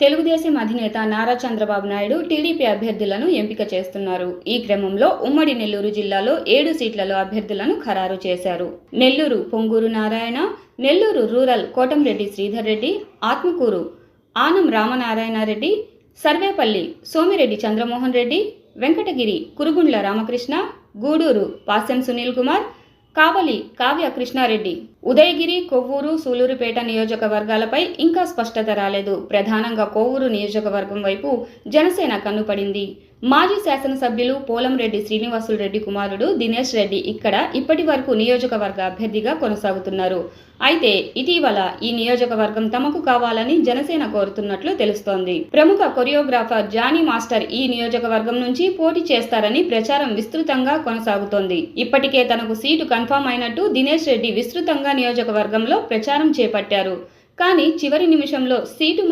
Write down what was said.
తెలుగుదేశం అధినేత నారా చంద్రబాబు నాయుడు టీడీపీ అభ్యర్థులను ఎంపిక చేస్తున్నారు. ఈ క్రమంలో ఉమ్మడి నెల్లూరు జిల్లాలో 7 సీట్లలో అభ్యర్థులను ఖరారు చేశారు. నెల్లూరు పొంగూరు నారాయణ, నెల్లూరు రూరల్ కోటంరెడ్డి శ్రీధర్ రెడ్డి, ఆత్మకూరు ఆనం రామనారాయణ రెడ్డి, సర్వేపల్లి సోమిరెడ్డి చంద్రమోహన్ రెడ్డి, వెంకటగిరి కురుగుండ్ల రామకృష్ణ, గూడూరు పాసెం సునీల్ కుమార్, కావలి కావ్య కృష్ణారెడ్డి. ఉదయగిరి, కొవ్వూరు, సూలూరుపేట నియోజకవర్గాలపై ఇంకా స్పష్టత రాలేదు. ప్రధానంగా కొవ్వూరు నియోజకవర్గం వైపు జనసేన కన్నుపడింది. మాజీ శాసనసభ్యులు పోలంరెడ్డి శ్రీనివాసులు రెడ్డి కుమారుడు దినేష్ రెడ్డి ఇక్కడ ఇప్పటి వరకు నియోజకవర్గ అభ్యర్థిగా కొనసాగుతున్నారు. అయితే ఇటీవల ఈ నియోజకవర్గం తమకు కావాలని జనసేన కోరుతున్నట్లు తెలుస్తోంది. ప్రముఖ కొరియోగ్రాఫర్ జానీ మాస్టర్ ఈ నియోజకవర్గం నుంచి పోటీ చేస్తారని ప్రచారం విస్తృతంగా కొనసాగుతోంది. ఇప్పటికే తనకు సీటు కన్ఫర్మ్ అయినట్టు దినేష్ రెడ్డి విస్తృతంగా నియోజకవర్గంలో ప్రచారం చేపట్టారు. కానీ చివరి నిమిషంలో సీటు